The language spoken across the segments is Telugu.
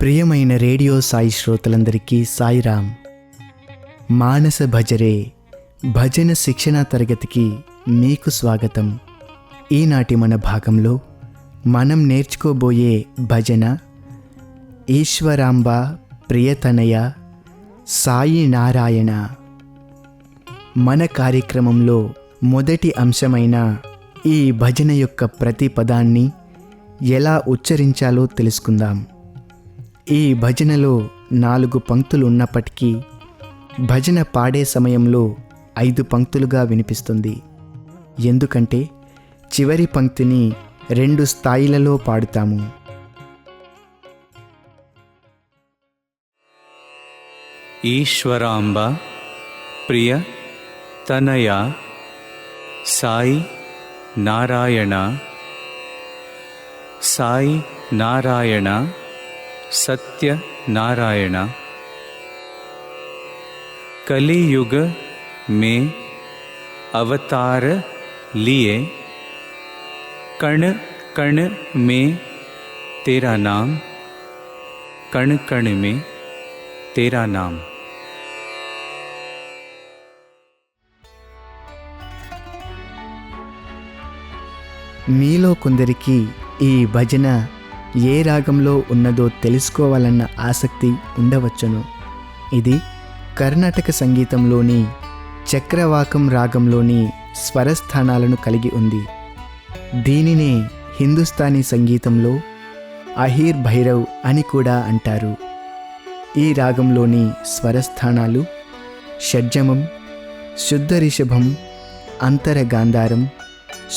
ప్రియమైన రేడియో సాయి శ్రోతలందరికీ సాయిరామ్. మానస భజరే భజన శిక్షణ తరగతికి మీకు స్వాగతం. ఈనాటి మన భాగంలో మనం నేర్చుకోబోయే భజన ఈశ్వరాంబ ప్రియతనయ సాయి నారాయణ. మన కార్యక్రమంలో మొదటి అంశమైన ఈ భజన యొక్క ప్రతి పదాన్ని ఎలా ఉచ్చరించాలో తెలుసుకుందాం. ఈ భజనలో 4 పంక్తులు ఉన్నప్పటికీ భజన పాడే సమయంలో 5 పంక్తులుగా వినిపిస్తుంది. ఎందుకంటే చివరి పంక్తిని 2 స్థాయిలలో పాడుతాము. ఈశ్వరాంబ ప్రియ తనయ సాయి నారాయణ. సాయి నారాయణ सत्य नारायण. कलियुग में अवतार लिए, कण कण में तेरा नाम, कण कण में तेरा नाम. మీలో కొందరికి ఈ భజన ఏ రాగంలో ఉన్నదో తెలుసుకోవాలన్న ఆసక్తి ఉండవచ్చును. ఇది కర్ణాటక సంగీతంలోని చక్రవాకం రాగంలోని స్వరస్థానాలను కలిగి ఉంది. దీనినే హిందుస్థానీ సంగీతంలో అహీర్ భైరవ్ అని కూడా అంటారు. ఈ రాగంలోని స్వరస్థానాలు షడ్జమం, శుద్ధ రిషభం, అంతర గాంధారం,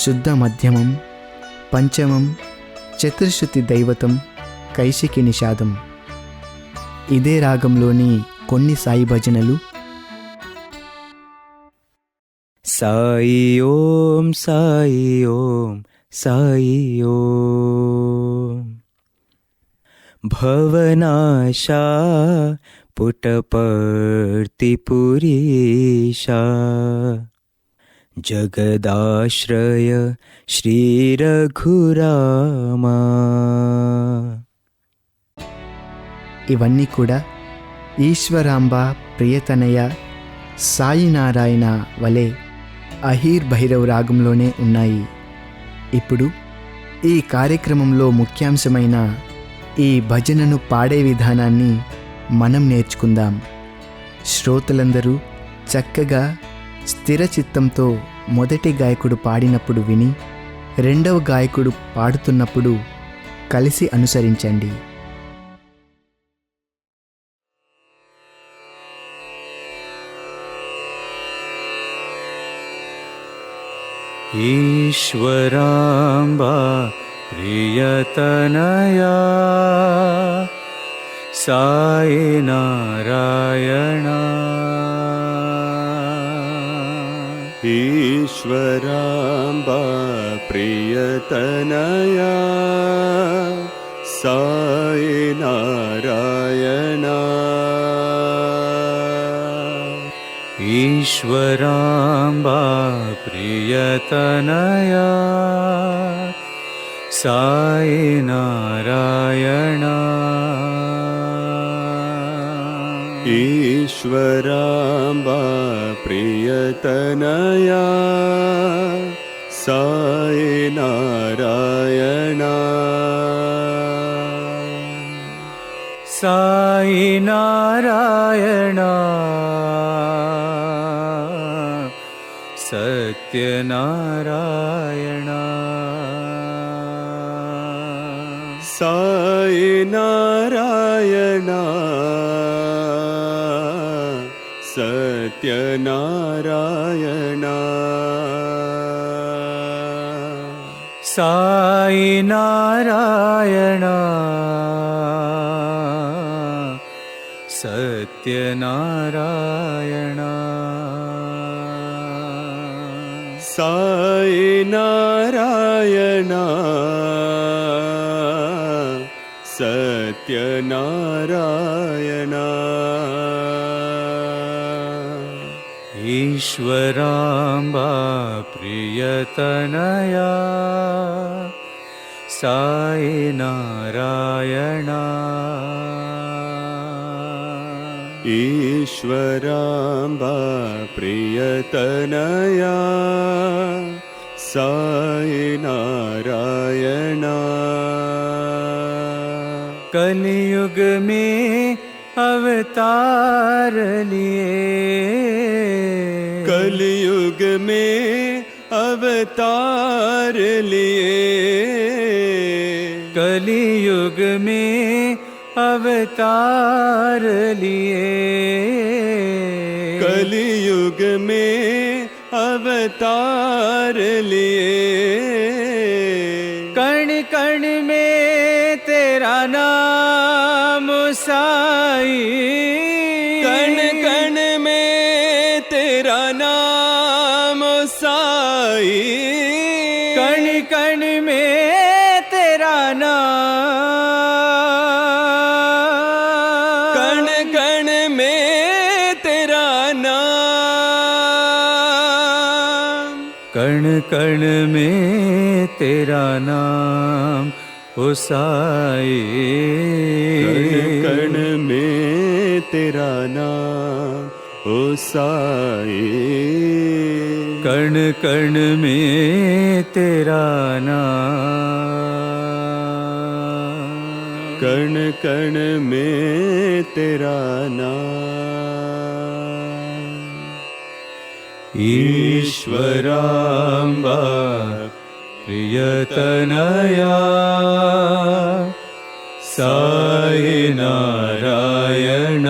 శుద్ధ మధ్యమం, పంచమం, చతుర్శ్రుతి దైవతం, కైశికి నిషాదం. ఇదే రాగంలోని కొన్ని సాయి భజనలు సాయి ఓం సాయి ఓం సాయి ఓం భవనాశా పుటపర్తిపురీశా జగదాశ్రయ శ్రీ రఘురామా. ఇవన్నీ కూడా ఈశ్వరాంబ ప్రియతనయ సాయి నారాయణ వలె అహీర్ భైరవ్ రాగంలోనే ఉన్నాయి. ఇప్పుడు ఈ కార్యక్రమంలో ముఖ్యాంశమైన ఈ భజనను పాడే విధానాన్ని మనం నేర్చుకుందాం. శ్రోతలందరూ చక్కగా స్థిర చిత్తంతో మొదటి గాయకుడు పాడినప్పుడు విని, రెండవ గాయకుడు పాడుతున్నప్పుడు కలిసి అనుసరించండి. ఈశ్వరాంబ ప్రియతనయా సాయి నారాయణ. ఈశ్వరాంబ ప్రియతనయా సాయి నారాయణ. ఈశ్వరాంబ ప్రియతనయా సాయి నారాయణ. ఈశ్వరాంబ ప్రియతనయా సాయి నారాయణ. సాయి నారాయణ సత్యనారాయణ. సాయి నారాయణ సత్యనారాయణ. సాయి నారాయణ సత్యనారాయణ. సాయి నారాయణ సత్యనారాయణ. ఈశ్వరాంబ ప్రియతనయా సాయి నారాయణ ఈశ్వరాంబా ప్రియతనయా సాయి నారాయణ कलियुग में अवतार लिए कलयुग में अवतार लिए कलियुग में अवतार लिए कलयुग में अवतार लिए कण कण में तेरा नाम साई कण कण में तेरा नाम साई कण कण में तेरा नाम कण कण में तेरा नाम कण कण में तेरा नाम ओ साई कण कण में तेरा नाम ओ साई कण कण में तेरा नाम कण कण में तेरा नाम ईश्वरांबा प्रियतनया साई नारायण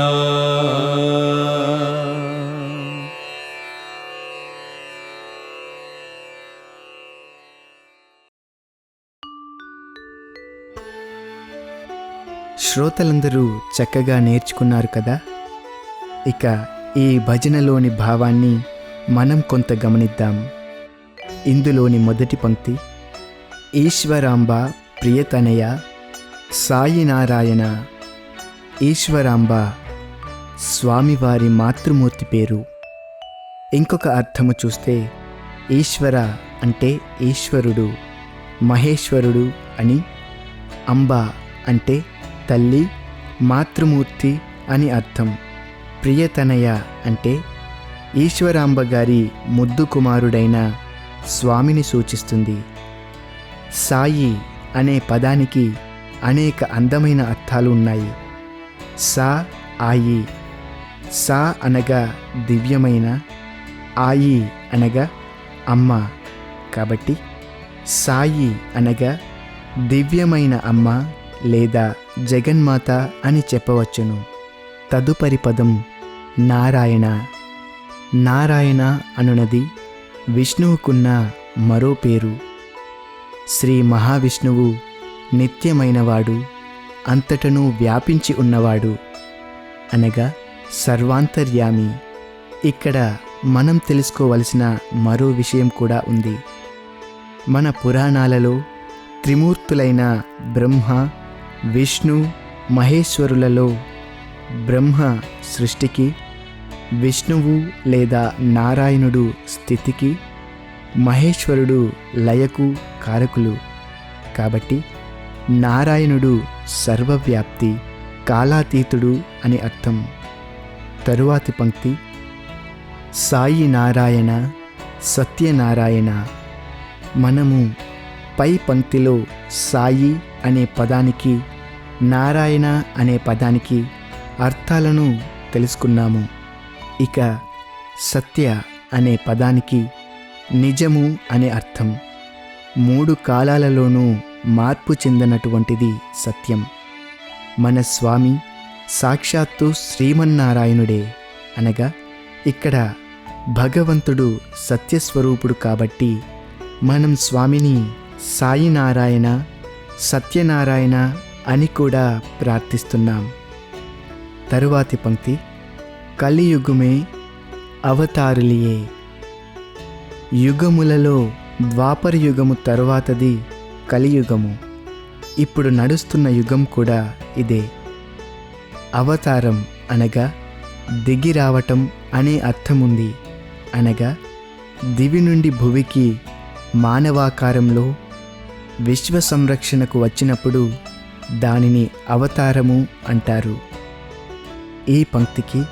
శ్రోతలందరూ చక్కగా నేర్చుకున్నారు కదా. ఇక ఈ భజనలోని భావాన్ని మనం కొంత గమనిద్దాం. ఇందులోని మొదటి పంక్తి ఈశ్వరాంబ ప్రియతనయ సాయి నారాయణ. ఈశ్వరాంబ స్వామివారి మాతృమూర్తి పేరు. ఇంకొక అర్థము చూస్తే ఈశ్వర అంటే ఈశ్వరుడు, మహేశ్వరుడు అని, అంబ అంటే తల్లి, మాతృమూర్తి అని అర్థం. ప్రియతనయ అంటే ఈశ్వరాంబ గారి ముద్దు కుమారుడైన స్వామిని సూచిస్తుంది. సాయి అనే పదానికి అనేక అందమైన అర్థాలు ఉన్నాయి. సా ఆయి, సా అనగా దివ్యమైన, ఆయి అనగా అమ్మ. కాబట్టి సాయి అనగా దివ్యమైన అమ్మ లేదా జగన్మాత అని చెప్పవచ్చును. తదుపరి పదం నారాయణ. నారాయణ అనునది విష్ణువుకున్న మరో పేరు. శ్రీ మహావిష్ణువు నిత్యమైనవాడు, అంతటను వ్యాపించి ఉన్నవాడు, అనగా సర్వాంతర్యామి. ఇక్కడ మనం తెలుసుకోవలసిన మరో విషయం కూడా ఉంది. మన పురాణాలలో త్రిమూర్తులైన బ్రహ్మ, విష్ణు, మహేశ్వరులలో బ్రహ్మ సృష్టికి, విష్ణువు లేదా నారాయణుడు స్థితికి, మహేశ్వరుడు లయకు కారకులు. కాబట్టి నారాయణుడు సర్వవ్యాప్తి, కాలాతీతుడు అని అర్థం. తరువాతి పంక్తి సాయి నారాయణ సత్యనారాయణ. మనము పై పంక్తిలో సాయి అనే పదానికి, నారాయణ అనే పదానికి అర్థాలను తెలుసుకున్నాము. ఇక సత్య అనే పదానికి నిజము అనే అర్థం. 3 కాలాలలోనూ మార్పు చెందినటువంటిది సత్యం. మన స్వామి సాక్షాత్తు శ్రీమన్నారాయణుడే, అనగా ఇక్కడ భగవంతుడు సత్యస్వరూపుడు. కాబట్టి మనం స్వామిని సాయినారాయణ, సత్యనారాయణ అని కూడా ప్రార్థిస్తున్నాం. తరువాతి పంక్తి కలియుగమే అవతారులియే. యుగములలో ద్వాపర యుగము తరువాతది కలియుగము. ఇప్పుడు నడుస్తున్న యుగం కూడా ఇదే. అవతారం అనగా దిగి రావటం అనే అర్థముంది. అనగా దివి నుండి భువికి మానవాకారంలో విశ్వ సంరక్షణకు వచ్చినప్పుడు దానిని అవతారము అంటారు. ఈ పంక్తికి,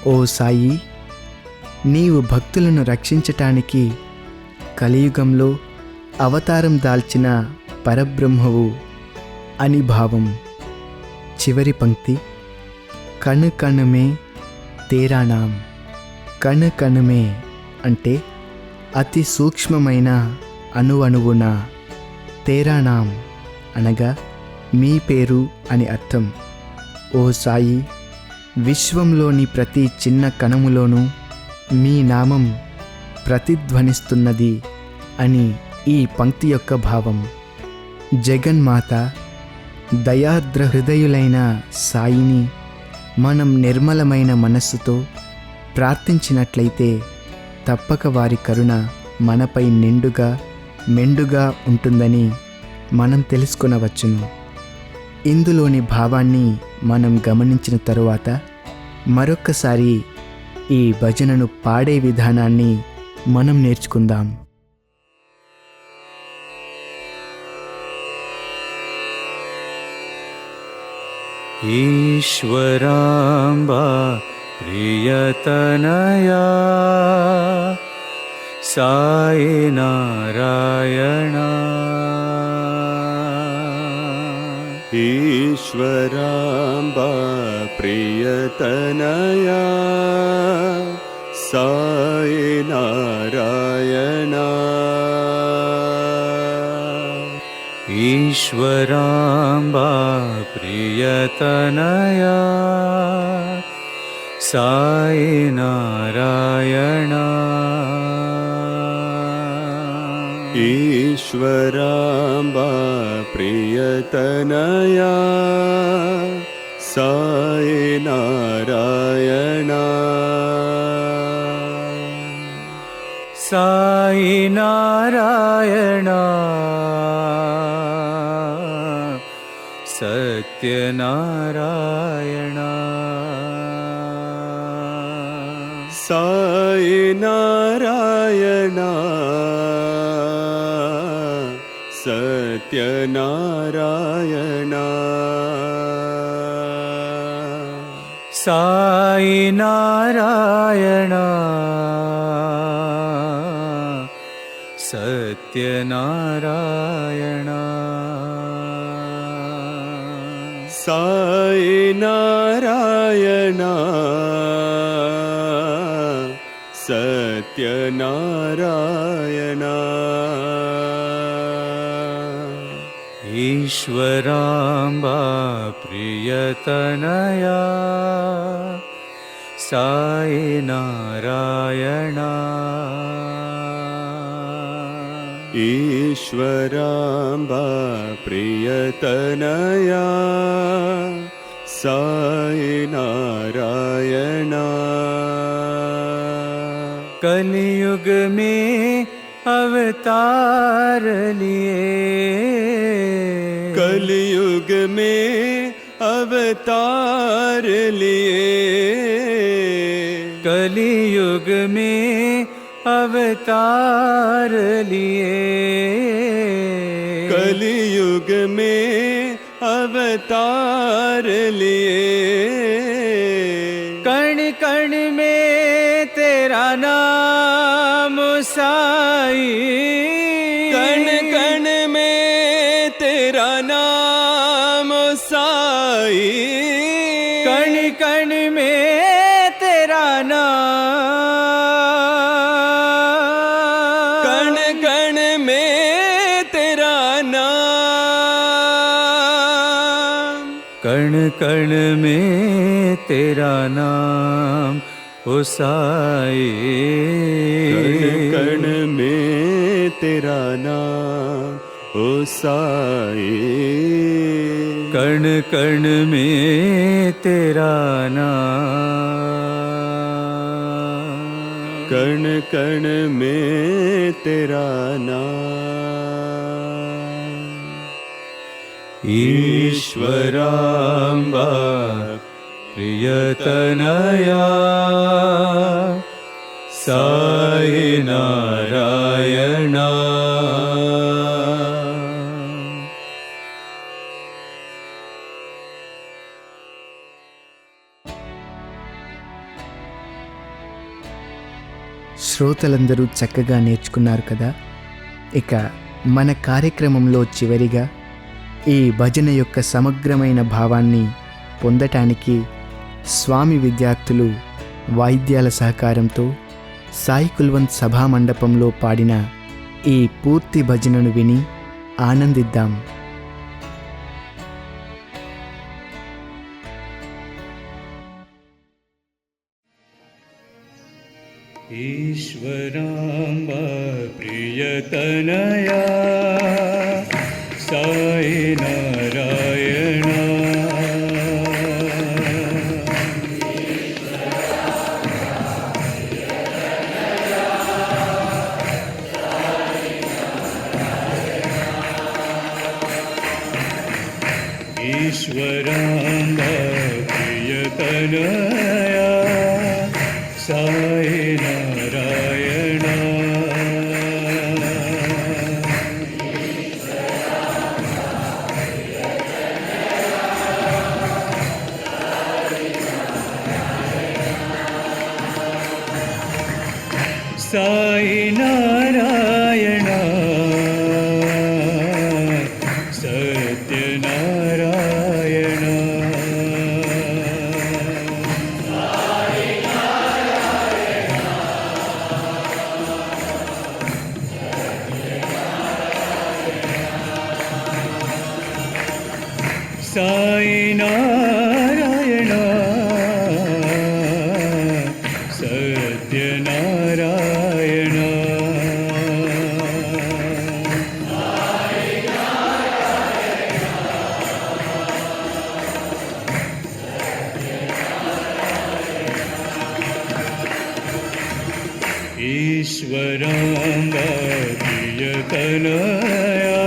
ఓ సాయి, నీవు భక్తులను రక్షించటానికి కలియుగంలో అవతారం దాల్చిన పరబ్రహ్మవు అని భావం. చివరి పంక్తి, కణ్ కణ్ మే తేరా నామ్. కణ్ కణ్ మే అంటే అతి సూక్ష్మమైన అణువణువున, తేరా నామ్ అనగా మీ పేరు అని అర్థం. ఓ సాయి, విశ్వంలోని ప్రతి చిన్న కణములోనూ మీ నామం ప్రతిధ్వనిస్తున్నది అని ఈ పంక్తి యొక్క భావం. జగన్మాత దయార్ద్ర హృదయులైన సాయిని మనం నిర్మలమైన మనస్సుతో ప్రార్థించినట్లయితే తప్పక వారి కరుణ మనపై నిండుగా మెండుగా ఉంటుందని మనం తెలుసుకొనవచ్చును. ఇందులోని భావాన్ని మనం గమనించిన తరువాత మరొక్కసారి ఈ భజనను పాడే విధానాన్ని మనం నేర్చుకుందాం. ईश्वराम्बा प्रियतनया साई नारायणा. ईश्वराम्बा प्रियतनया साई नारायणा. ईश्वराम्बा प्रियतनया साई नारायणा. ईश्वराम्बा प्रियतनया साई नारायणा. साई नारायणा सत्यनारायणा. साई नारायणा सत्यनारायणा. साई नारायणा सत्यनारायणा. साई नारायणा सत्यनारायणा. ईश्वराम्बा प्रियतनया साई नारायणा. ईश्वराम्बा प्रियतनया साई नारायणा. कलियुग में अवतार लिए, कलियुग में अवतार लिए. कलियुग में अवतार लिए. कलियुग में अवतार लिए. कण कण में तेरा नाम साई. कण कण में तेरा नाम साई. कण कण में तेरा नाम. कण कण में तेरा नाम. कण कण में तेरा नाम ओ साई. कण कण में तेरा नाम ओ साई. कण कण में तेरा नाम. कण कण में तेरा नाम. ईश्वराम्बा प्रियतनया साई नारायणा. శ్రోతలందరూ చక్కగా నేర్చుకున్నారు కదా. ఇక మన కార్యక్రమంలో చివరిగా ఈ భజన యొక్క సమగ్రమైన భావాన్ని పొందటానికి స్వామి విద్యార్థులు వాయిద్యాల సహకారంతో సాయి కుల్వంత్ సభా మండపంలో పాడిన ఈ పూర్తి భజనను విని ఆనందిద్దాం. ईश्वराम्बा प्रियतनया साई नारायणा ईश्वराम्बा प्रियतनया साई नारायणा साई नारायणा सत्यनारायणा साई नारायणा सत्यनारायणा ईश्वराम्बा प्रियतनया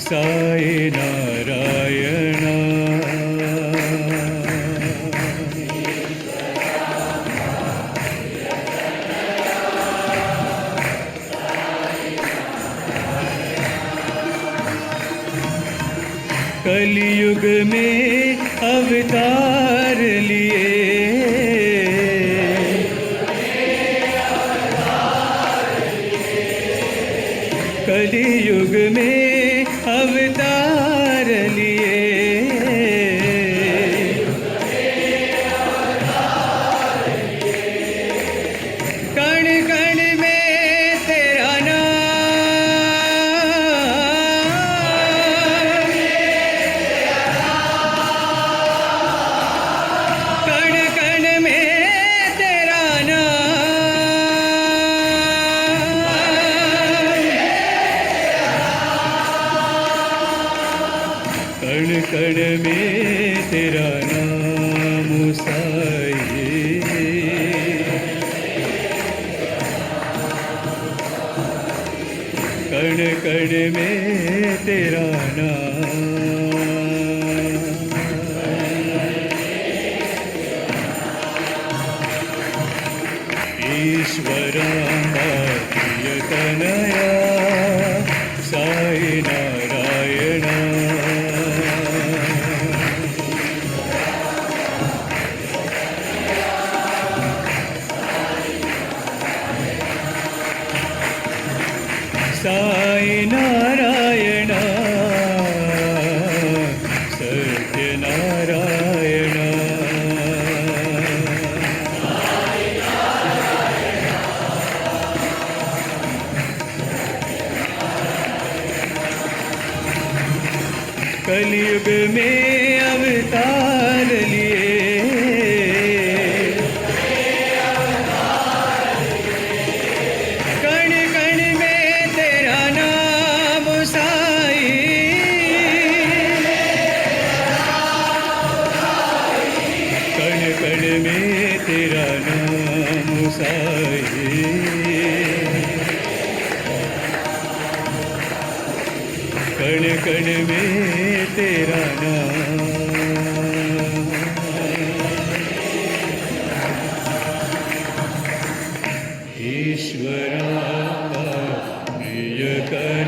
साई नारायणा कलयुग में अवतार लिए कलयुग में अवतार लिए कण कण में तेरा नाम कण कण में तेरा कण कण में तेरा नाम साई कण कण में तेरा नाम ईश्वराम्बा प्रियतनया साई नारायणा साई नारायणा सत्यनारायणा कलयुग में अवतार लिए कण कण में तेरा नाम साई कण कण में तेरा नाम साई कण कण में तेरा नाम ईश्वराम्बा प्रियतनया